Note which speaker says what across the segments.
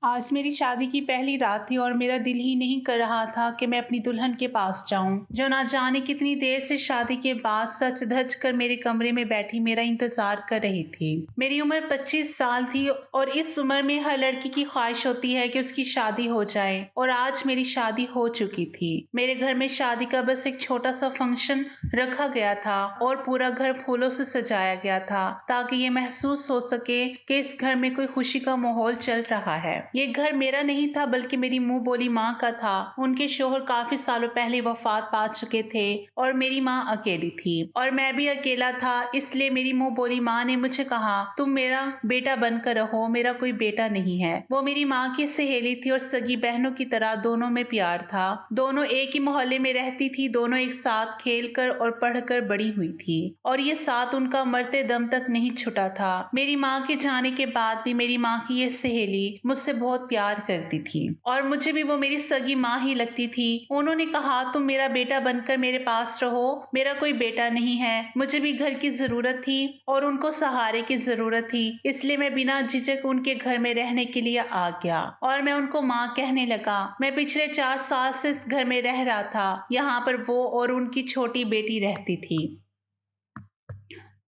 Speaker 1: आज मेरी शादी की पहली रात थी और मेरा दिल ही नहीं कर रहा था कि मैं अपनी दुल्हन के पास जाऊं, जो ना जाने कितनी देर से शादी के बाद सच धज कर मेरे कमरे में बैठी मेरा इंतजार कर रही थी। मेरी उम्र 25 साल थी और इस उम्र में हर लड़की की ख्वाहिश होती है कि उसकी शादी हो जाए, और आज मेरी शादी हो चुकी थी। मेरे घर में शादी का बस एक छोटा सा फंक्शन रखा गया था और पूरा घर फूलों से सजाया गया था, ताकि ये महसूस हो सके कि इस घर में कोई खुशी का माहौल चल रहा है। ये घर मेरा नहीं था, बल्कि मेरी मुंह बोली माँ का था। उनके शोहर काफी सालों पहले वफात पा चुके थे और मेरी माँ अकेली थी और मैं भी अकेला था। इसलिए मेरी मुंह बोली माँ ने मुझे कहा, तुम मेरा बेटा बनकर रहो, मेरा कोई बेटा नहीं है। वो मेरी माँ की सहेली थी और सगी बहनों की तरह दोनों में प्यार था। दोनों एक ही मोहल्ले में रहती थी, दोनों एक साथ खेलकर और पढ़कर बड़ी हुई थी और ये साथ उनका मरते दम तक नहीं छुटा था। मेरी माँ के जाने के बाद भी मेरी माँ की ये सहेली मुझसे बहुत प्यार करती थी और मुझे भी वो मेरी सगी माँ ही लगती थी। उन्होंने कहा, तुम मेरा बेटा बनकर मेरे पास रहो, मेरा कोई बेटा नहीं है। मुझे भी घर की जरूरत थी और उनको सहारे की जरूरत थी, इसलिए मैं बिना झिझक उनके घर में रहने के लिए आ गया और मैं उनको माँ कहने लगा। मैं पिछले 4 साल से इस घर में रह रहा था। यहाँ पर वो और उनकी छोटी बेटी रहती थी।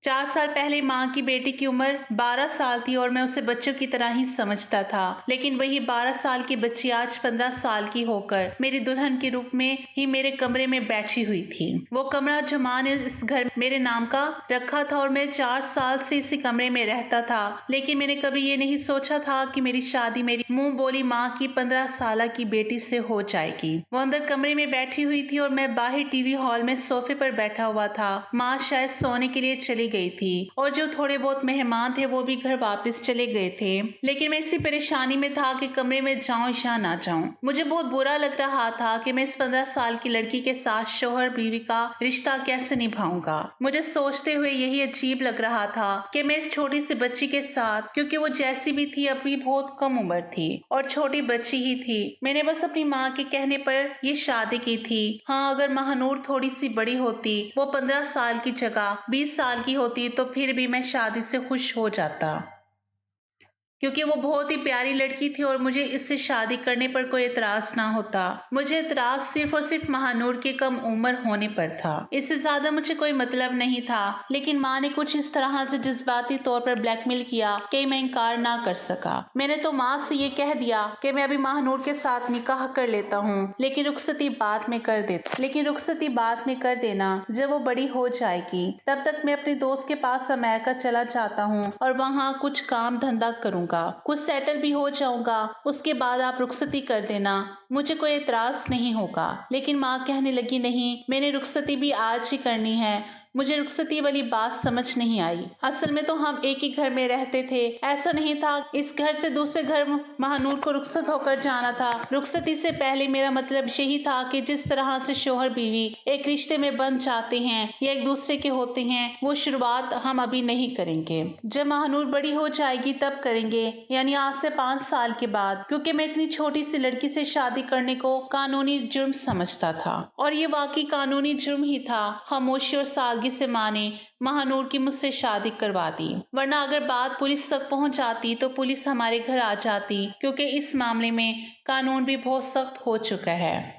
Speaker 1: 4 साल पहले माँ की बेटी की उम्र 12 साल थी और मैं उसे बच्चों की तरह ही समझता था, लेकिन वही 12 साल की बच्ची आज 15 साल की होकर मेरी दुल्हन के रूप में ही मेरे कमरे में बैठी हुई थी। वो कमरा जो माँ ने इस घर मेरे नाम का रखा था और मैं 4 साल से इसी कमरे में रहता था, लेकिन मैंने कभी ये नहीं सोचा था कि मेरी शादी मेरी मुंह बोली माँ की 15 साल की बेटी से हो जाएगी। वो अंदर कमरे में बैठी हुई थी और मैं बाहर टीवी हॉल में सोफे पर बैठा हुआ था। माँ शायद सोने के लिए चली गई थी और जो थोड़े बहुत मेहमान थे वो भी घर वापस चले गए थे, लेकिन मैं इसी परेशानी में था कि कमरे में जाऊं या ना जाऊं। मुझे बहुत बुरा लग रहा था कि मैं इस 15 साल की लड़की के साथ शोहर बीवी का रिश्ता कैसे निभाऊंगा। मुझे सोचते हुए यही अजीब लग रहा था कि मैं इस छोटी सी बच्ची के साथ, क्योंकि वो जैसी भी थी अभी बहुत कम उम्र थी और छोटी बच्ची ही थी, मैंने बस अपनी माँ के कहने पर ये शादी की थी। हाँ, अगर महानूर थोड़ी सी बड़ी होती, वो 15 साल की जगह 20 साल की होती, तो फिर भी मैं शादी से खुश हो जाता, क्योंकि वो बहुत ही प्यारी लड़की थी और मुझे इससे शादी करने पर कोई एतराज ना होता। मुझे एतराज सिर्फ और सिर्फ महानूर के कम उम्र होने पर था, इससे ज्यादा मुझे कोई मतलब नहीं था। लेकिन माँ ने कुछ इस तरह से जज्बाती तौर पर ब्लैकमेल किया कि मैं इनकार ना कर सका। मैंने तो माँ से ये कह दिया कि मैं अभी महानूर के साथ निकाह कर लेता हूँ, लेकिन रुखसती बाद में कर देना जब वो बड़ी हो जाएगी। तब तक मैं अपने दोस्त के पास अमेरिका चला जाता हूँ और वहाँ कुछ काम धंधा करूँगा, कुछ सेटल भी हो जाऊंगा। उसके बाद आप रुखसती कर देना, मुझे कोई एतराज नहीं होगा। लेकिन माँ कहने लगी, नहीं, मैंने रुखसती भी आज ही करनी है। मुझे रुखसती वाली बात समझ नहीं आई। असल में तो हम एक ही घर में रहते थे, ऐसा नहीं था इस घर से दूसरे घर महानूर को रुखसत होकर जाना था। रुखसती से पहले मेरा मतलब यही था कि जिस तरह से शोहर बीवी एक रिश्ते में बन जाते हैं या एक दूसरे के होते हैं, वो शुरुआत हम अभी नहीं करेंगे। जब महानूर बड़ी हो जाएगी तब करेंगे, यानी आज से 5 साल के बाद, क्योंकि मैं इतनी छोटी सी लड़की से शादी करने को कानूनी जुर्म समझता था और ये वाकई कानूनी जुर्म ही था। खामोशी और सादगी से माँ ने महानूर की मुझसे शादी करवा दी, वरना अगर बात पुलिस तक पहुंच जाती तो पुलिस हमारे घर आ जाती, क्योंकि इस मामले में कानून भी बहुत सख्त हो चुका है।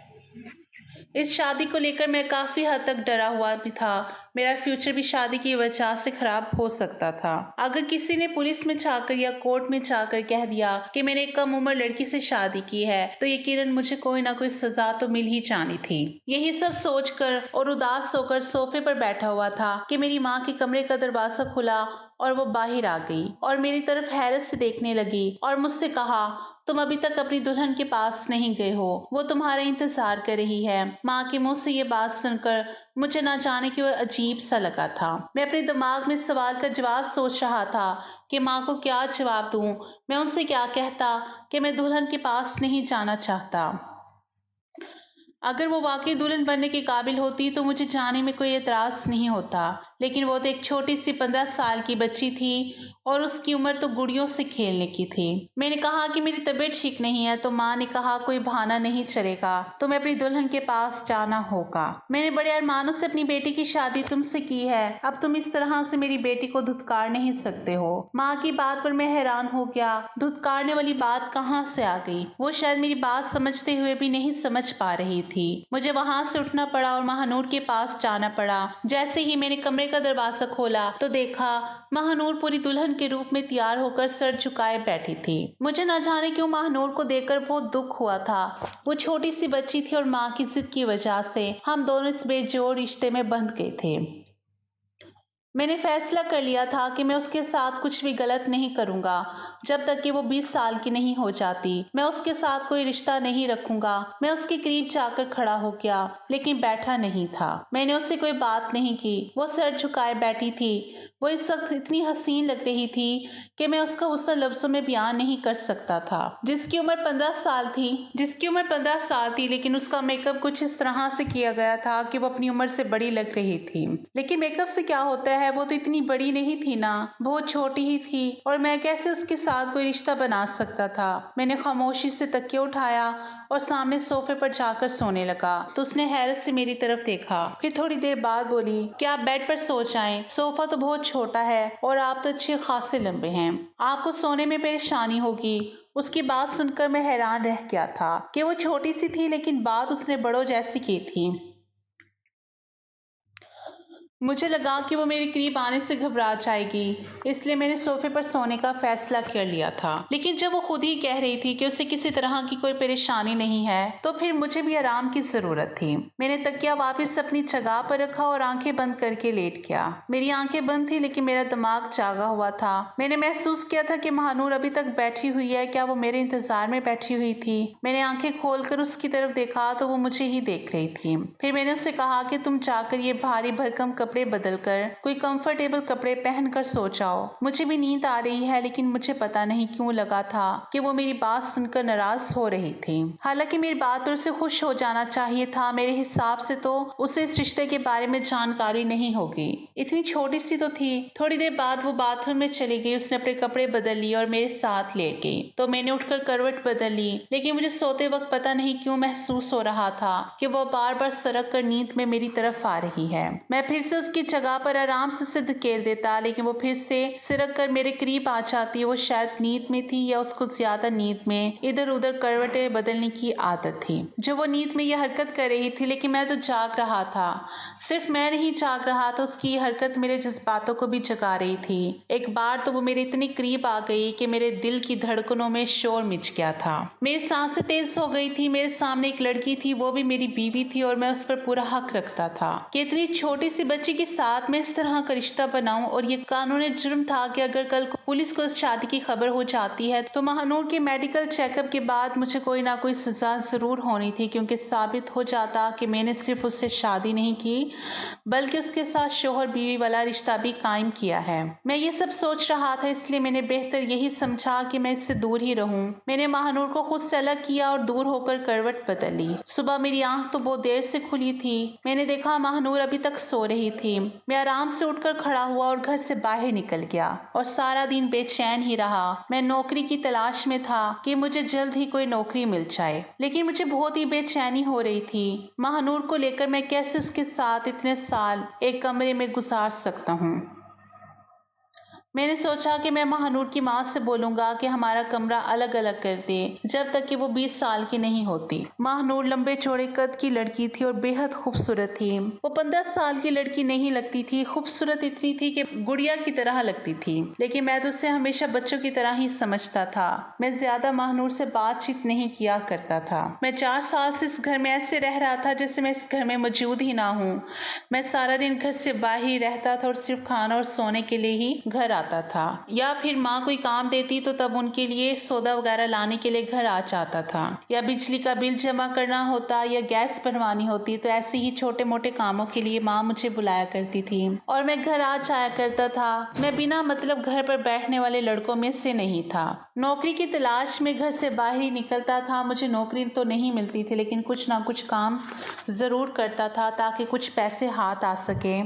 Speaker 1: इस शादी को लेकर मैं काफी हद तक डरा हुआ भी था। मेरा फ्यूचर भी शादी की वजह से खराब हो सकता था। अगर किसी ने पुलिस में जाकर या कोर्ट में जाकर कह दिया कि मैंने एक कम उम्र लड़की से शादी की है, तो यकीनन मुझे कोई ना कोई सजा तो मिल ही जानी थी। यही सब सोचकर और उदास होकर सोफे पर बैठा हुआ था कि मेरी माँ के कमरे का दरवाजा खुला और वो बाहर आ गई और मेरी तरफ हैरत से देखने लगी और मुझसे कहा, तुम अभी तक अपनी दुल्हन के पास नहीं गए हो, वो तुम्हारा इंतजार कर रही है। माँ के मुंह से ये बात सुनकर मुझे ना जाने क्यों अजीब सा लगा था। मैं अपने दिमाग में सवाल का जवाब सोच रहा था कि माँ को क्या जवाब दूं। मैं उनसे क्या कहता कि मैं दुल्हन के पास नहीं जाना चाहता। अगर वो वाकई दुल्हन बनने के काबिल होती तो मुझे जाने में कोई एतराज नहीं होता, लेकिन वो तो एक छोटी सी 15 साल की बच्ची थी और उसकी उम्र तो गुड़ियों से खेलने की थी। मैंने कहा कि मेरी तबीयत ठीक नहीं है, तो माँ ने कहा कोई बहाना नहीं चलेगा, तुम्हें अपनी दुल्हन के पास जाना होगा। मैंने बड़े अरमानों से अपनी बेटी की शादी तुमसे की है, अब तुम इस तरह से मेरी बेटी को धुतकार नहीं सकते हो। माँ की बात पर मैं हैरान हो गया, धुतकारने वाली बात कहाँ से आ गई। वो शायद मेरी बात समझते हुए भी नहीं समझ पा रही थी। मुझे वहां से उठना पड़ा और महानूर के पास जाना पड़ा। जैसे ही मैंने कमरे का दरवाजा खोला तो देखा महानूर पूरी दुल्हन के रूप में तैयार होकर सर झुकाए बैठी थी। मुझे न जाने क्यों महानूर को देखकर बहुत दुख हुआ था। वो छोटी सी बच्ची थी और माँ की जिद की वजह से हम दोनों इस बेजोड़ रिश्ते में बंध गए थे। मैंने फैसला कर लिया था कि मैं उसके साथ कुछ भी गलत नहीं करूंगा जब तक कि वो 20 साल की नहीं हो जाती। मैं उसके साथ कोई रिश्ता नहीं रखूंगा। मैं उसके करीब जाकर खड़ा हो गया, लेकिन बैठा नहीं था। मैंने उससे कोई बात नहीं की। वो सर झुकाए बैठी थी। वो इस वक्त इतनी हसीन लग रही थी कि मैं उसका गुस्सा लफ्जों में बयान नहीं कर सकता था। जिसकी उम्र 15 साल थी, लेकिन उसका मेकअप कुछ इस तरह से किया गया था कि वो अपनी उम्र से बड़ी लग रही थी। लेकिन मेकअप से क्या होता है, वो तो इतनी बड़ी नहीं थी ना, बहुत छोटी ही थी और मैं कैसे उसके साथ कोई रिश्ता बना सकता था। मैंने खामोशी से तकिया उठाया और सामने सोफे पर जाकर सोने लगा तो उसने हैरत से मेरी तरफ देखा। फिर थोड़ी देर बाद बोली, क्या आप बेड पर सो जाएं? सोफा तो बहुत छोटा है और आप तो अच्छे खासे लंबे हैं, आपको सोने में परेशानी होगी। उसकी बात सुनकर मैं हैरान रह गया था कि वो छोटी सी थी, लेकिन बात उसने बड़ों जैसी की थी। मुझे लगा कि वो मेरे करीब आने से घबरा जाएगी, इसलिए मैंने सोफे पर सोने का फैसला कर लिया था। लेकिन जब वो खुद ही कह रही थी कि उसे किसी तरह की कोई परेशानी नहीं है, तो फिर मुझे भी आराम की जरूरत थी। मैंने तकिया वापस अपनी जगह पर रखा और आंखें बंद करके लेट गया। मेरी आंखें बंद थी, लेकिन मेरा दिमाग जागा हुआ था। मैंने महसूस किया था कि महानूर अभी तक बैठी हुई है। क्या वो मेरे इंतजार में बैठी हुई थी? मैंने आंखें खोलकर उसकी तरफ देखा तो वो मुझे ही देख रही थी। फिर मैंने उससे कहा कि तुम जाकर ये भारी भरकम कपड़े बदलकर कोई कंफर्टेबल कपड़े पहनकर सो जाओ। मुझे भी नींद आ रही है, लेकिन मुझे पता नहीं क्यों लगा था कि वो मेरी बात सुनकर नाराज हो रही थी। हालांकि मेरी बात पर उसे खुश हो जाना चाहिए था। मेरे हिसाब से तो उसे इस रिश्ते के बारे में जानकारी नहीं होगी, इतनी छोटी सी तो थी। थोड़ी देर बाद वो बाथरूम में चली गई। उसने अपने कपड़े बदल लिए और मेरे साथ लेट गई, तो मैंने उठकर करवट बदल ली। लेकिन मुझे सोते वक्त पता नहीं क्यों महसूस हो रहा था कि वो बार बार सरक कर नींद में मेरी तरफ आ रही है। मैं फिर से उसकी जगह पर आराम से धकेल देता, लेकिन वो फिर से सिरक कर मेरे करीब आ जाती। वो शायद नींद में थी या उसको ज्यादा नींद में इधर उधर करवटें बदलने की आदत थी। जो वो नींद में यह हरकत कर रही थी, लेकिन मैं तो जाग रहा था। सिर्फ मैं नहीं जाग रहा था, उसकी ये हरकत मेरे जज्बातों को भी जगा रही थी। एक बार तो वो मेरे इतनी करीब आ गई कि मेरे दिल की धड़कनों में शोर मच गया था। मेरी सांसें तेज हो गई थी। मेरे सामने एक लड़की थी, वो भी मेरी बीवी थी और मैं उस पर पूरा हक रखता था कि इतनी छोटी सी बच्ची के साथ मैं इस तरह का रिश्ता बनाऊं। और ये कानूनी जुर्म था कि अगर कल को पुलिस को इस शादी की खबर हो जाती है तो महानूर के मेडिकल चेकअप के बाद मुझे कोई ना कोई सजा जरूर होनी थी, क्योंकि साबित हो जाता कि मैंने सिर्फ उससे शादी नहीं की बल्कि उसके साथ शोहर बीवी वाला रिश्ता भी कायम किया है। मैं ये सब सोच रहा था, इसलिए मैंने बेहतर यही समझा कि मैं इससे दूर ही रहूं। मैंने महानूर को खुद से अलग किया और दूर होकर करवट बदली। सुबह मेरी आंख तो बहुत देर से खुली थी। मैंने देखा महानूर अभी तक सो रही थी। मैं आराम से उठकर खड़ा हुआ और घर से बाहर निकल गया और सारा दिन बेचैन ही रहा। मैं नौकरी की तलाश में था कि मुझे जल्द ही कोई नौकरी मिल जाए, लेकिन मुझे बहुत ही बेचैनी हो रही थी। महानूर को लेकर मैं कैसे उसके साथ इतने साल एक कमरे में गुजार सकता हूँ। मैंने सोचा कि मैं महानूर की माँ से बोलूंगा कि हमारा कमरा अलग अलग कर दे जब तक कि वो 20 साल की नहीं होती। महानूर लंबे चौड़े कद की लड़की थी और बेहद खूबसूरत थी। वो 15 साल की लड़की नहीं लगती थी, खूबसूरत इतनी थी कि गुड़िया की तरह लगती थी। लेकिन मैं तो उसे हमेशा बच्चों की तरह ही समझता था। मैं ज्यादा महानूर से बातचीत नहीं किया करता था। मैं 4 साल से इस घर में ऐसे रह रहा था जैसे मैं इस घर में मौजूद ही ना हूँ। मैं सारा दिन घर से बाहर ही रहता था और सिर्फ खाना और सोने के लिए ही घर आता था, या फिर माँ कोई काम देती तो तब उनके लिए सौदा वगैरह लाने के लिए घर आ जाता था, या बिजली का बिल जमा करना होता या गैस भरवानी होती तो ऐसे ही छोटे मोटे कामों के लिए माँ मुझे बुलाया करती थी और मैं घर आ जाया करता था। मैं बिना मतलब घर पर बैठने वाले लड़कों में से नहीं था। नौकरी की तलाश में घर से बाहर ही निकलता था। मुझे नौकरी तो नहीं मिलती थी, लेकिन कुछ ना कुछ काम जरूर करता था ताकि कुछ पैसे हाथ आ सके।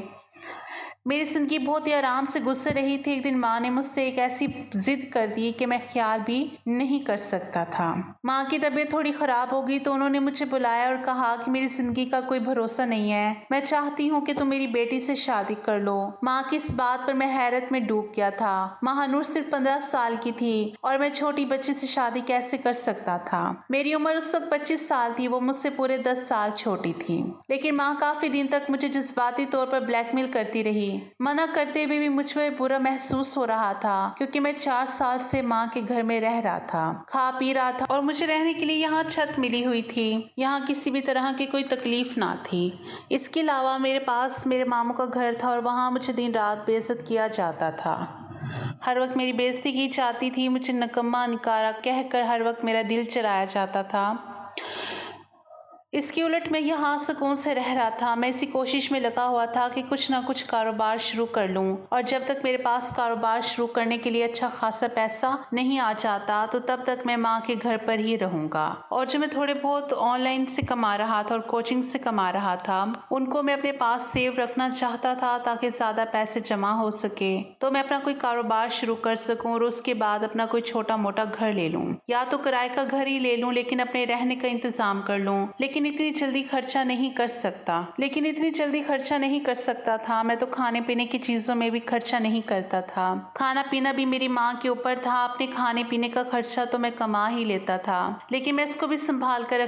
Speaker 1: मेरी जिंदगी बहुत ही आराम से गुजर रही थी। एक दिन माँ ने मुझसे एक ऐसी जिद कर दी कि मैं ख्याल भी नहीं कर सकता था। माँ की तबीयत थोड़ी खराब हो गई तो उन्होंने मुझे बुलाया और कहा कि मेरी जिंदगी का कोई भरोसा नहीं है, मैं चाहती हूँ कि तुम मेरी बेटी से शादी कर लो। माँ की इस बात पर मैं हैरत में डूब गया था। महानूर सिर्फ 15 साल की थी और मैं छोटी बच्ची से शादी कैसे कर सकता था। मेरी उम्र उस वक्त 25 साल थी, वो मुझसे पूरे 10 साल छोटी थी। लेकिन माँ काफी दिन तक मुझे जज्बाती तौर पर ब्लैकमेल करती रही। मना करते हुए भी मुझ में बुरा महसूस हो रहा था क्योंकि मैं 4 साल से माँ के घर में रह रहा था, खा पी रहा था और मुझे रहने के लिए यहाँ छत मिली हुई थी। यहाँ किसी भी तरह की कोई तकलीफ ना थी। इसके अलावा मेरे पास मेरे मामू का घर था और वहाँ मुझे दिन रात बेइज्जत किया जाता था। हर वक्त मेरी बेइज्जती की जाती थी। मुझे नकम्मा निकारा कहकर हर वक्त मेरा दिल चराया जाता था। इसके उलट मैं यहाँ सुकून से रह रहा था। मैं इसी कोशिश में लगा हुआ था कि कुछ ना कुछ कारोबार शुरू कर लूं और जब तक मेरे पास कारोबार शुरू करने के लिए अच्छा खासा पैसा नहीं आ जाता तो तब तक मैं माँ के घर पर ही रहूंगा। और जो मैं थोड़े बहुत ऑनलाइन से कमा रहा था और कोचिंग से कमा रहा था उनको मैं अपने पास सेव रखना चाहता था ताकि ज्यादा पैसे जमा हो सके तो मैं अपना कोई कारोबार शुरू कर सकूं और उसके बाद अपना कोई छोटा मोटा घर ले लूं, या तो किराए का घर ही ले लूं लेकिन अपने रहने का इंतजाम कर लूं। लेकिन इतनी जल्दी खर्चा नहीं कर सकता था। मैं तो खाने पीने की चीजों में भी खर्चा नहीं करता था। खाना पीना भी मेरी माँ के ऊपर था। अपने खाने पीने का खर्चा तो मैं कमा ही लेता था, लेकिन मैं इसको भी संभाल कर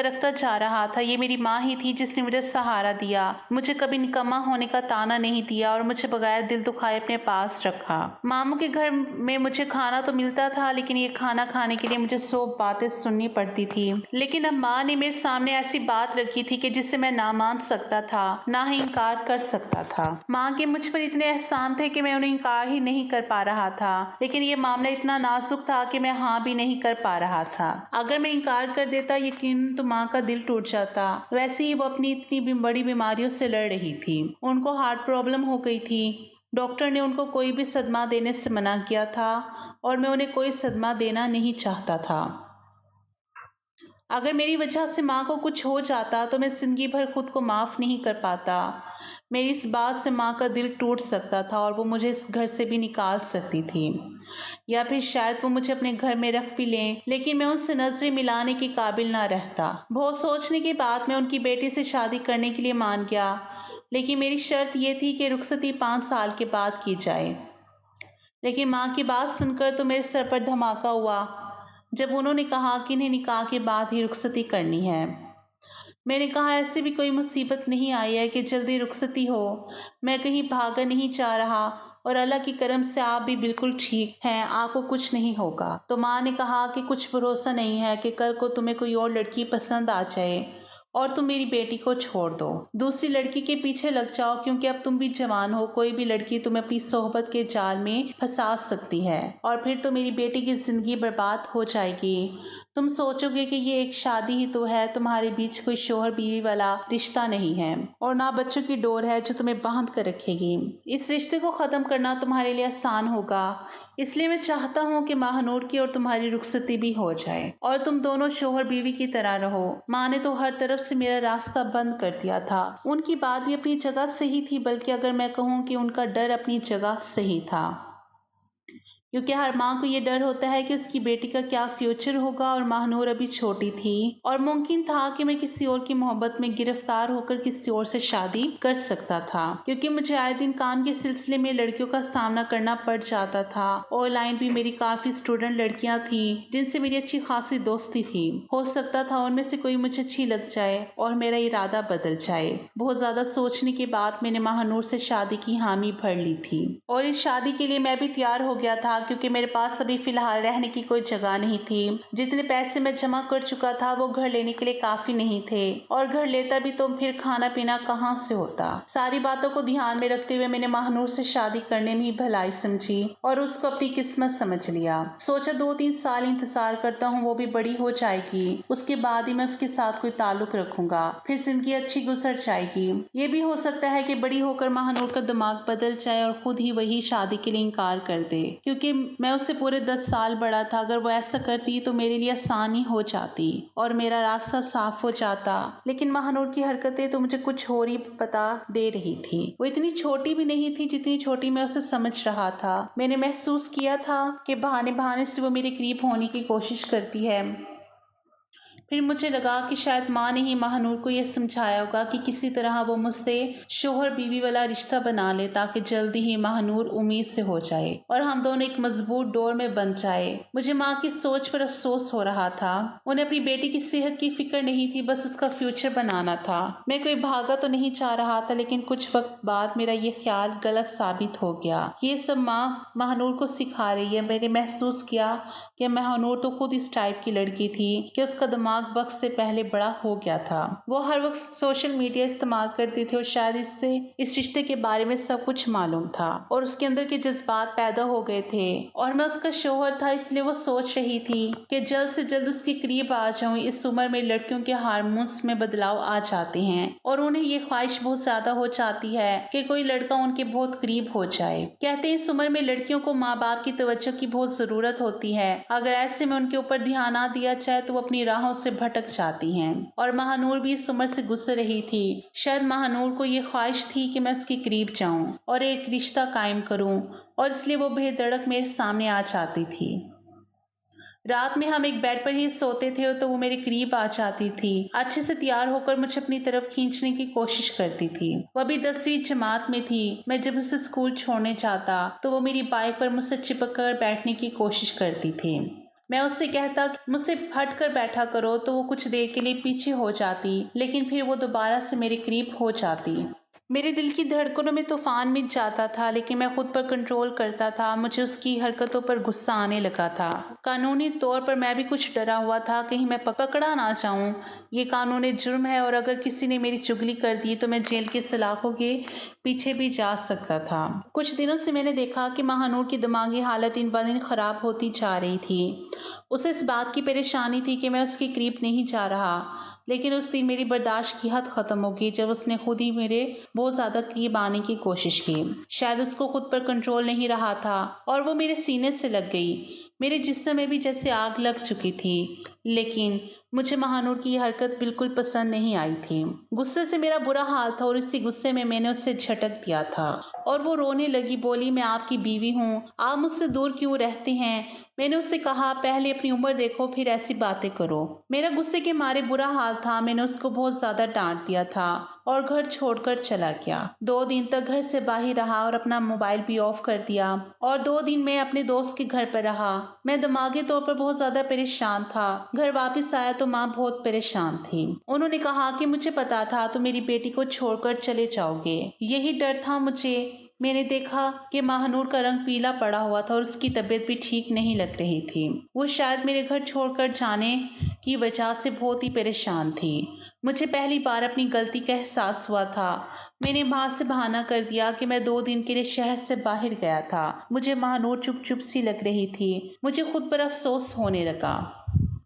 Speaker 1: रखता जा रहा था। ये मेरी माँ ही थी जिसने मुझे सहारा दिया, मुझे कभी निकम्मा होने का ताना नहीं दिया और मुझे बगैर दिल दुखाए अपने पास रखा। मामू के घर में मुझे खाना तो मिलता था लेकिन ये खाना खाने के लिए मुझे 100 बातें सुननी पड़ती थी। लेकिन अब माँ ने मेरे सामने ऐसी बात रखी थी कि जिससे मैं ना मान सकता था ना ही इनकार कर सकता था। माँ के मुझ पर इतने एहसान थे कि मैं उन्हें इनकार ही नहीं कर पा रहा था, लेकिन ये मामला इतना नाजुक था कि मैं हाँ भी नहीं कर पा रहा था। अगर मैं इनकार कर देता यकीन तो माँ का दिल टूट जाता। वैसे ही वो अपनी इतनी बड़ी बीमारियों से लड़ रही थी। उनको हार्ट प्रॉब्लम हो गई थी। डॉक्टर ने उनको कोई भी सदमा देने से मना किया था और मैं उन्हें कोई सदमा देना नहीं चाहता था। अगर मेरी वजह से माँ को कुछ हो जाता तो मैं जिंदगी भर खुद को माफ नहीं कर पाता। मेरी इस बात से माँ का दिल टूट सकता था और वो मुझे इस घर से भी निकाल सकती थी, या फिर शायद वो मुझे अपने घर में रख भी लें, लेकिन मैं उनसे नजरें मिलाने के काबिल ना रहता। बहुत सोचने के बाद मैं उनकी बेटी से शादी करने के लिए मान गया, लेकिन मेरी शर्त ये थी कि रुखसती 5 साल के बाद की जाए। लेकिन माँ की बात सुनकर तो मेरे सर पर धमाका हुआ जब उन्होंने कहा कि इन्हें निकाह के बाद ही रुखसती करनी है। मैंने कहा ऐसी भी कोई मुसीबत नहीं आई है कि जल्दी रुखसती हो। मैं कहीं भागा नहीं जा रहा और अल्लाह की करम से आप भी बिल्कुल ठीक हैं, आपको कुछ नहीं होगा। तो माँ ने कहा कि कुछ भरोसा नहीं है कि कल को तुम्हें कोई और लड़की पसंद आ जाए और तुम मेरी बेटी को छोड़ दो, दूसरी लड़की के पीछे लग जाओ, क्योंकि अब तुम भी जवान हो, कोई भी लड़की तुम्हें अपनी सोहबत के जाल में फंसा सकती है और फिर तो मेरी बेटी की जिंदगी बर्बाद हो जाएगी। तुम सोचोगे कि ये एक शादी ही तो है, तुम्हारे बीच कोई शोहर बीवी वाला रिश्ता नहीं है और ना बच्चों की डोर है जो तुम्हें बांध कर रखेगी। इस रिश्ते को खत्म करना तुम्हारे लिए आसान होगा, इसलिए मैं चाहता हूँ कि महानूर की और तुम्हारी रुखसती भी हो जाए और तुम दोनों शोहर बीवी की तरह रहो। माँ ने तो हर तरफ से मेरा रास्ता बंद कर दिया था। उनकी बात भी अपनी जगह सही थी, बल्कि अगर मैं कहूँ कि उनका डर अपनी जगह सही था, क्योंकि हर माँ को ये डर होता है कि उसकी बेटी का क्या फ्यूचर होगा और महानूर अभी छोटी थी और मुमकिन था कि मैं किसी और की मोहब्बत में गिरफ्तार होकर किसी और से शादी कर सकता था, क्योंकि मुझे आए दिन काम के सिलसिले में लड़कियों का सामना करना पड़ जाता था। ऑनलाइन भी मेरी काफी स्टूडेंट लड़कियां थी जिनसे मेरी अच्छी खासी दोस्ती थी। हो सकता था उनमें से कोई मुझे अच्छी लग जाए और मेरा इरादा बदल जाए। बहुत ज्यादा सोचने के बाद मैंने महानूर से शादी की हामी भर ली थी और इस शादी के लिए मैं भी तैयार हो गया था, क्योंकि मेरे पास अभी फिलहाल रहने की कोई जगह नहीं थी। जितने पैसे मैं जमा कर चुका था वो घर लेने के लिए काफी नहीं थे और घर लेता भी तो फिर खाना पीना कहाँ से होता। सारी बातों को ध्यान में रखते हुए मैंने महानूर से शादी करने में ही भलाई समझी और उसको अपनी किस्मत समझ लिया। सोचा 2-3 साल इंतजार करता हूँ, वो भी बड़ी हो जाएगी, उसके बाद ही मैं उसके साथ कोई ताल्लुक रखूंगा, फिर जिंदगी अच्छी गुजर जाएगी। ये भी हो सकता है कि बड़ी होकर महानूर का दिमाग बदल जाए और खुद ही वही शादी के लिए इनकार कर दे, क्योंकि मैं उससे पूरे 10 साल बड़ा था। अगर वो ऐसा करती तो मेरे लिए आसानी हो जाती और मेरा रास्ता साफ हो जाता। लेकिन महानूर की हरकतें तो मुझे कुछ और ही पता दे रही थी। वो इतनी छोटी भी नहीं थी जितनी छोटी मैं उसे समझ रहा था। मैंने महसूस किया था कि बहाने बहाने से वो मेरे करीब होने की कोशिश करती है। फिर मुझे लगा कि शायद माँ ने ही महानूर को यह समझाया होगा कि किसी तरह वो मुझसे शोहर बीवी वाला रिश्ता बना ले, ताकि जल्दी ही महानूर उम्मीद से हो जाए और हम दोनों एक मजबूत डोर में बंध जाए। मुझे माँ की सोच पर अफसोस हो रहा था। उन्हें अपनी बेटी की सेहत की फिक्र नहीं थी, बस उसका फ्यूचर बनाना था। मैं कोई भागा तो नहीं चाह रहा था, लेकिन कुछ वक्त बाद मेरा ये ख्याल गलत साबित हो गया। ये सब माँ महानूर को सिखा रही है। मैंने महसूस किया कि महानूर तो खुद इस टाइप की लड़की थी कि उसका दिमाग वक्त से पहले बड़ा हो गया था। वो हर वक्त सोशल मीडिया इस्तेमाल करती थी और शायद इससे इस रिश्ते के बारे में सब कुछ मालूम था और उसके अंदर के जज्बात पैदा हो गए थे। और मैं उसका शौहर था, इसलिए वो सोच रही थी कि जल्द से जल्द उसके करीब आ जाऊं। इस उम्र में लड़कियों के हार्मोन्स में बदलाव आ जाते हैं और उन्हें ये ख्वाहिश बहुत ज्यादा हो जाती है कि कोई लड़का उनके बहुत करीब हो जाए। कहते हैं इस उम्र में लड़कियों को माँ बाप की तवज्जो की बहुत जरूरत होती है। अगर ऐसे में उनके ऊपर ध्यान ना दिया जाए तो वो अपनी राहों से भटक जाती हैं। और महानूर भी इस उम्र से गुजर रही थी। शायद महानूर को ये ख्वाहिश थी कि मैं उसके करीब जाऊं और एक रिश्ता कायम करूं, और इसलिए वो बेधड़क मेरे सामने आ जाती थी। रात में हम एक बेड पर ही सोते थे तो वो मेरे करीब आ जाती थी। अच्छे से तैयार होकर मुझे अपनी तरफ खींचने की कोशिश करती थी। वो अभी 10वीं जमात में थी। मैं जब उसे स्कूल छोड़ने जाता तो वो मेरी बाइक पर मुझसे चिपक कर बैठने की कोशिश करती थी। मैं उससे कहता कि मुझसे हट कर बैठा करो तो वो कुछ देर के लिए पीछे हो जाती, लेकिन फिर वो दोबारा से मेरे करीब हो जाती। मेरे दिल की धड़कनों में तूफान मच जाता था, लेकिन मैं खुद पर कंट्रोल करता था। मुझे उसकी हरकतों पर गुस्सा आने लगा था। कानूनी तौर पर मैं भी कुछ डरा हुआ था, कहीं मैं पकड़ा ना जाऊं। ये कानूनी जुर्म है और अगर किसी ने मेरी चुगली कर दी तो मैं जेल के सलाखों के पीछे भी जा सकता था। कुछ दिनों से मैंने देखा कि महानूर की दिमागी हालत दिन ब दिन खराब होती जा रही थी। उसे इस बात की परेशानी थी कि मैं उसके करीब नहीं जा रहा, लेकिन उस दिन मेरी बर्दाश्त की हद खत्म हो गई जब उसने खुद ही मेरे बहुत ज्यादा करीब आने की कोशिश की। शायद उसको खुद पर कंट्रोल नहीं रहा था और वो मेरे सीने से लग गई। मेरे जिस्म में भी जैसे आग लग चुकी थी। लेकिन मुझे महानूर की यह हरकत बिल्कुल पसंद नहीं आई थी। गुस्से से मेरा बुरा हाल था और इसी गुस्से में मैंने उससे झटक दिया था और वो रोने लगी। बोली, मैं आपकी बीवी हूँ, आप मुझसे दूर क्यों रहते हैं? मैंने उससे कहा, पहले अपनी उम्र देखो फिर ऐसी बातें करो। मेरा गुस्से के मारे बुरा हाल था। मैंने उसको बहुत ज्यादा डांट दिया था और घर छोड़कर चला गया। 2 दिन तक घर से बाहर रहा और अपना मोबाइल भी ऑफ कर दिया और 2 दिन मैं अपने दोस्त के घर पर रहा। मैं दिमागी तौर पर बहुत ज्यादा परेशान था। घर वापस आया तो माँ बहुत परेशान थी। उन्होंने कहा कि मुझे पता था तुम मेरी बेटी को छोड़कर चले जाओगे, यही डर था मुझे। मैंने देखा कि महानूर का रंग पीला पड़ा हुआ था और उसकी तबीयत भी ठीक नहीं लग रही थी। वो शायद मेरे घर छोड़कर जाने की वजह से बहुत ही परेशान थी। मुझे पहली बार अपनी गलती का एहसास हुआ था। मैंने माँ से बहाना कर दिया कि मैं 2 दिन के लिए शहर से बाहर गया था। मुझे महानूर चुप चुप सी लग रही थी। मुझे खुद पर अफसोस होने लगा।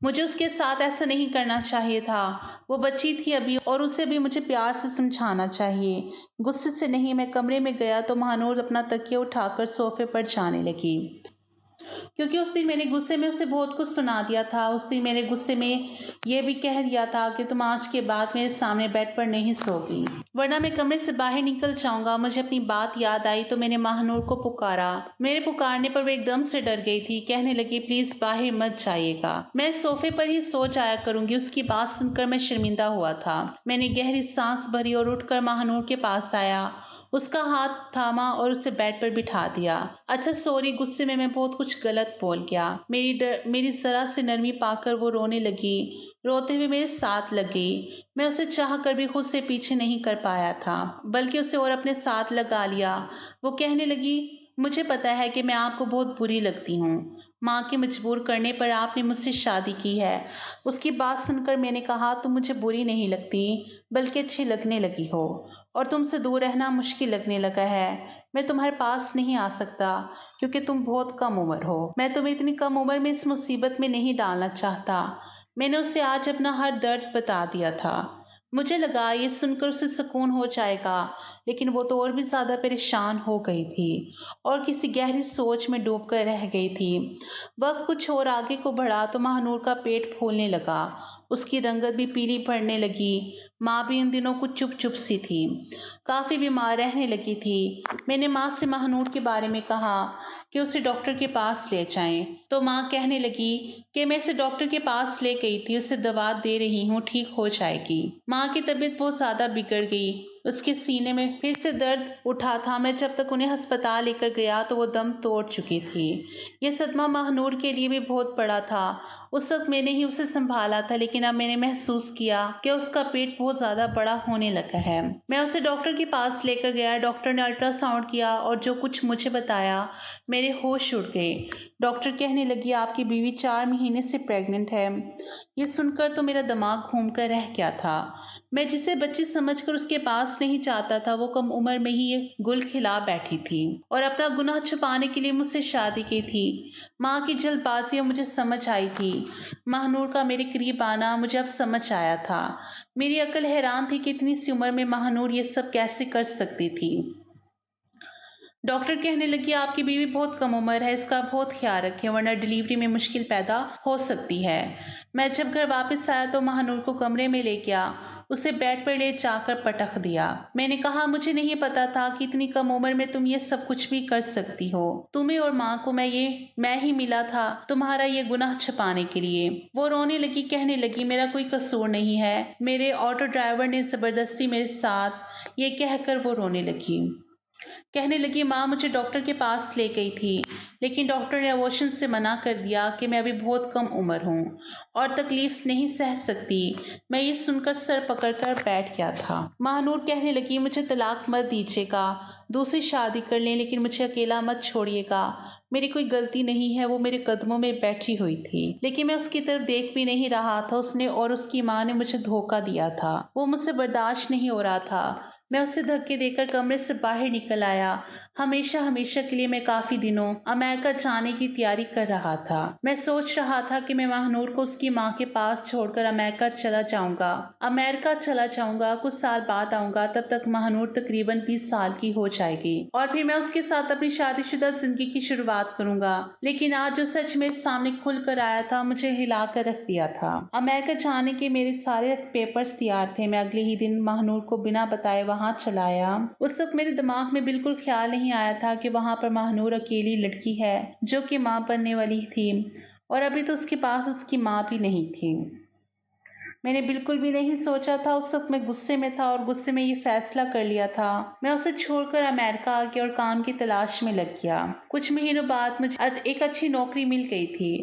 Speaker 1: मुझे उसके साथ ऐसा नहीं करना चाहिए था। वो बच्ची थी अभी और उसे भी मुझे प्यार से समझाना चाहिए, गुस्से से नहीं। मैं कमरे में गया तो महानूर अपना तकिया उठाकर सोफे पर जाने लगी, क्योंकि उस दिन मैंने गुस्से में उसे बहुत कुछ सुना दिया था। उस दिन मैंने गुस्से में यह भी कह दिया था कि तुम आज के बाद मेरे सामने बेड पर नहीं सोगी, वरना मैं कमरे से बाहर निकल जाऊंगा। मुझे अपनी बात याद आई तो मैंने महानूर को पुकारा। मेरे पुकारने पर वो एकदम से डर गई थी। कहने लगी, प्लीज बाहर मत जाइएगा, मैं सोफे पर ही सो जाया करूंगी। उसकी बात सुनकर मैं शर्मिंदा हुआ था। मैंने गहरी सांस भरी और उठकर महानूर के पास आया, उसका हाथ थामा और उसे बेड पर बिठा दिया। अच्छा सॉरी, गुस्से में मैं बहुत कुछ गलत बोल गया। मेरी जरा से नरमी पाकर वो रोने लगी। रोते हुए मेरे साथ लग गई। मैं उसे चाह कर भी खुद से पीछे नहीं कर पाया था, बल्कि उसे और अपने साथ लगा लिया। वो कहने लगी, मुझे पता है कि मैं आपको बहुत बुरी लगती हूँ। माँ के मजबूर करने पर आपने मुझसे शादी की है। उसकी बात सुनकर मैंने कहा, तुम मुझे बुरी नहीं लगती, बल्कि अच्छी लगने लगी हो और तुमसे दूर रहना मुश्किल लगने लगा है। मैं तुम्हारे पास नहीं आ सकता क्योंकि तुम बहुत कम उम्र हो। मैं तुम्हें इतनी कम उम्र में इस मुसीबत में नहीं डालना चाहता। मैंने उससे आज अपना हर दर्द बता दिया था। मुझे लगा ये सुनकर उसे सुकून हो जाएगा, लेकिन वो तो और भी ज्यादा परेशान हो गई थी और किसी गहरी सोच में डूबकर रह गई थी। वक्त कुछ और आगे को बढ़ा तो महानूर का पेट फूलने लगा, उसकी रंगत भी पीली पड़ने लगी। माँ भी इन दिनों कुछ चुप चुप सी थी, काफी बीमार रहने लगी थी। मैंने माँ से महानूर के बारे में कहा कि उसे डॉक्टर के पास ले जाएं, तो माँ कहने लगी कि मैं इसे डॉक्टर के पास ले गई थी, उसे दवा दे रही हूँ, ठीक हो जाएगी। माँ की तबीयत बहुत ज्यादा बिगड़ गई, उसके सीने में फिर से दर्द उठा था। मैं जब तक उन्हें अस्पताल लेकर गया तो वो दम तोड़ चुकी थी। ये सदमा महानूर के लिए भी बहुत बड़ा था। उस वक्त मैंने ही उसे संभाला था, लेकिन अब मैंने महसूस किया कि उसका पेट बहुत ज्यादा बड़ा होने लगा है। मैं उसे डॉक्टर के पास लेकर गया। डॉक्टर ने अल्ट्रासाउंड किया और जो कुछ मुझे बताया, मेरे होश उड़ गए। डॉक्टर कहने लगी आपकी बीवी 4 महीने से प्रेग्नेंट है। ये सुनकर तो मेरा दिमाग घूम कर रह गया था। मैं जिसे बच्ची समझकर उसके पास नहीं चाहता था, वो कम उम्र में ही ये गुल खिला बैठी थी और अपना गुनाह छुपाने के लिए मुझसे शादी की थी। माँ की जल्दबाजी मुझे समझ आई थी। महानूर का मेरे करीब आना मुझे अब समझ आया था। मेरी अकल हैरान थी कि इतनी सी उम्र में महानूर ये सब कैसे कर सकती थी। डॉक्टर कहने लगी आपकी बीवी बहुत कम उम्र है, इसका बहुत ख्याल रखें वरना डिलीवरी में मुश्किल पैदा हो सकती है। मैं जब घर वापस आया तो महानूर को कमरे में ले गया, उसे बेड पर ले जाकर पटक दिया। मैंने कहा मुझे नहीं पता था कि इतनी कम उम्र में तुम ये सब कुछ भी कर सकती हो। तुम्हें और माँ को मैं ही मिला था तुम्हारा ये गुनाह छुपाने के लिए। वो रोने लगी, कहने लगी मेरा कोई कसूर नहीं है, मेरे ऑटो ड्राइवर ने जबरदस्ती मेरे साथ। ये कहकर वो रोने लगी, कहने लगी माँ मुझे डॉक्टर के पास ले गई थी, लेकिन डॉक्टर ने अबॉर्शन से मना कर दिया कि मैं अभी बहुत कम उम्र हूँ और तकलीफ नहीं सह सकती। मैं ये सुनकर सर पकड़कर बैठ गया था। महानूर कहने लगी मुझे तलाक मत दीजिएगा, दूसरी शादी कर लें, लेकिन मुझे अकेला मत छोड़िएगा। मेरी कोई गलती नहीं है, वो मेरे कदमों में बैठी हुई थी, लेकिन मैं उसकी तरफ देख भी नहीं रहा था। उसने और उसकी माँ ने मुझे धोखा दिया था। वो मुझसे बर्दाश्त नहीं हो रहा था। मैं उसे धक्के देकर कमरे से बाहर निकल आया। हमेशा हमेशा के लिए मैं काफी दिनों अमेरिका जाने की तैयारी कर रहा था। मैं सोच रहा था कि मैं महानूर को उसकी माँ के पास छोड़कर अमेरिका चला जाऊंगा, कुछ साल बाद आऊंगा। तब तक महानूर तकरीबन 20 साल की हो जाएगी और फिर मैं उसके साथ अपनी शादीशुदा जिंदगी की शुरुआत करूंगा। लेकिन आज जो सच मेरे सामने खुल कर आया था, मुझे हिला कर रख दिया था। अमेरिका जाने के मेरे सारे पेपर्स तैयार थे। मैं अगले ही दिन महानूर को बिना बताए वहां चलाया। उस वक्त मेरे दिमाग में बिल्कुल ख्याल नहीं आया था कि वहां पर महानूर अकेली लड़की है जो कि माँ बनने वाली थी और अभी तो उसके पास उसकी माँ भी नहीं थी। मैंने बिल्कुल भी नहीं सोचा था। उस वक्त मैं गुस्से में था और गुस्से में ये फैसला कर लिया था। मैं उसे छोड़कर अमेरिका आ गया और काम की तलाश में लग गया। कुछ महीनों बाद मुझे एक अच्छी नौकरी मिल गई थी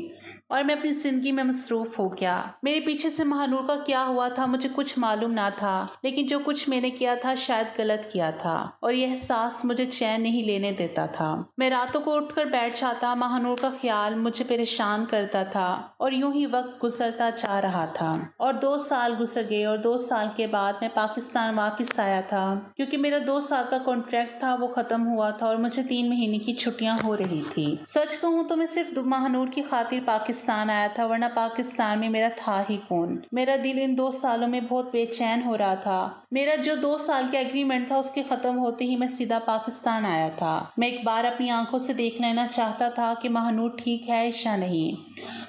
Speaker 1: और मैं अपनी जिंदगी में मसरूफ हो गया। मेरे पीछे से महानूर का क्या हुआ था मुझे कुछ मालूम ना था, लेकिन जो कुछ मैंने किया था शायद गलत किया था और यह एहसास मुझे चैन नहीं लेने देता था। मैं रातों को उठकर बैठ जाता, महानूर का ख्याल मुझे परेशान करता था और यूं ही वक्त गुजरता जा रहा था। और 2 साल गुजर गए और 2 साल के बाद मैं पाकिस्तान वापस आया था, क्योंकि मेरा 2 साल का कॉन्ट्रैक्ट था वो खत्म हुआ था और मुझे 3 महीने की छुट्टियां हो रही थी। सच कहूँ तो मैं सिर्फ महानूर की खातिर पाकिस्तान आया था, वरना पाकिस्तान में मेरा था ही कौन। मेरा दिल इन 2 सालों में बहुत बेचैन हो रहा था। मेरा जो 2 साल का एग्रीमेंट था उसके खत्म होते ही मैं सीधा पाकिस्तान आया था। मैं एक बार अपनी आंखों से देख लेना चाहता था कि महानूर ठीक है या नहीं।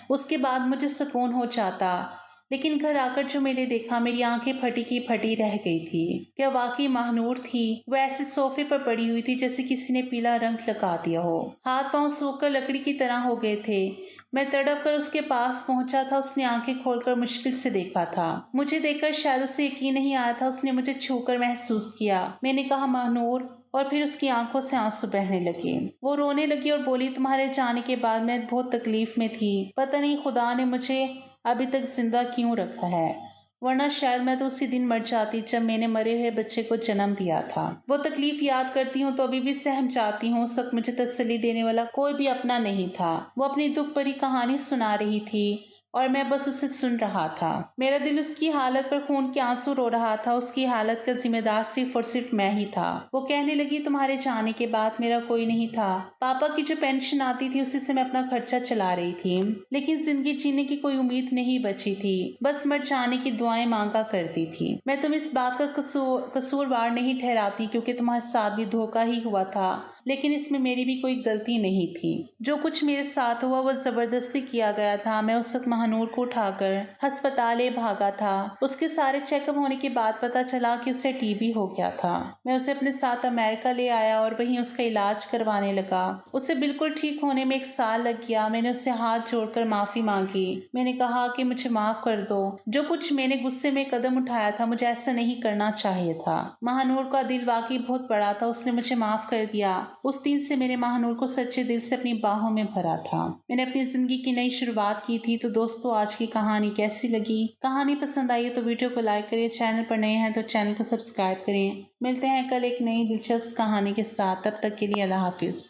Speaker 1: उसके बाद मुझे सुकून हो जाता। लेकिन घर आकर जो मैंने देखा, मेरी आंखें फटी की फटी रह गई थी। क्या वाकई महानूर थी? वह ऐसे सोफे पर पड़ी हुई थी जैसे किसी ने पीला रंग लगा दिया हो। हाथ पांव सूखकर लकड़ी की तरह हो गए थे। मैं तड़प कर उसके पास पहुंचा था। उसने आंखें खोलकर मुश्किल से देखा था। मुझे देखकर शायद उसे यकीन नहीं आया था। उसने मुझे छूकर महसूस किया। मैंने कहा महानूर, और फिर उसकी आंखों से आंसू बहने लगे। वो रोने लगी और बोली तुम्हारे जाने के बाद मैं बहुत तकलीफ में थी। पता नहीं खुदा ने मुझे अभी तक जिंदा क्यों रखा है, वरना शायद मैं तो उसी दिन मर जाती जब मैंने मरे हुए बच्चे को जन्म दिया था। वो तकलीफ याद करती हूँ तो अभी भी सहम जाती हूँ। उस वक्त मुझे तसल्ली देने वाला कोई भी अपना नहीं था। वो अपनी दुख भरी कहानी सुना रही थी और मैं बस उसे सुन रहा था। मेरा दिल उसकी हालत पर खून के आंसू रो रहा था। उसकी हालत का जिम्मेदार सिर्फ और सिर्फ मैं ही था। वो कहने लगी, तुम्हारे जाने के बाद मेरा कोई नहीं था। पापा की जो पेंशन आती थी उसी से मैं अपना खर्चा चला रही थी, लेकिन जिंदगी जीने की कोई उम्मीद नहीं बची थी। बस मर जाने की दुआएं मांगा करती थी। मैं तुम्हें इस बात का कसूरवार नहीं ठहराती, क्योंकि तुम्हारे साथ भी धोखा ही हुआ था, लेकिन इसमें मेरी भी कोई गलती नहीं थी। जो कुछ मेरे साथ हुआ वो जबरदस्ती किया गया था। मैं उस वक्त महानूर को उठाकर अस्पताल भागा था। उसके सारे चेकअप होने के बाद पता चला कि उसे टीबी हो गया था। मैं उसे अपने साथ अमेरिका ले आया और वहीं उसका इलाज करवाने लगा। उसे बिल्कुल ठीक होने में 1 साल लग गया। मैंने उससे हाथ जोड़कर माफी मांगी। मैंने कहा कि मुझे माफ कर दो। जो कुछ मैंने गुस्से में कदम उठाया था, मुझे ऐसा नहीं करना चाहिए था। महानूर का दिल वाकई बहुत बड़ा था। उसने मुझे माफ कर दिया। उस दिन से मैंने महानूर को सच्चे दिल से अपनी बाहों में भरा था। मैंने अपनी जिंदगी की नई शुरुआत की थी। तो दोस्तों, आज की कहानी कैसी लगी? कहानी पसंद आई तो वीडियो को लाइक करिए। चैनल पर नए हैं तो चैनल को सब्सक्राइब करें। मिलते हैं कल एक नई दिलचस्प कहानी के साथ। तब तक के लिए अल्लाह हाफिज।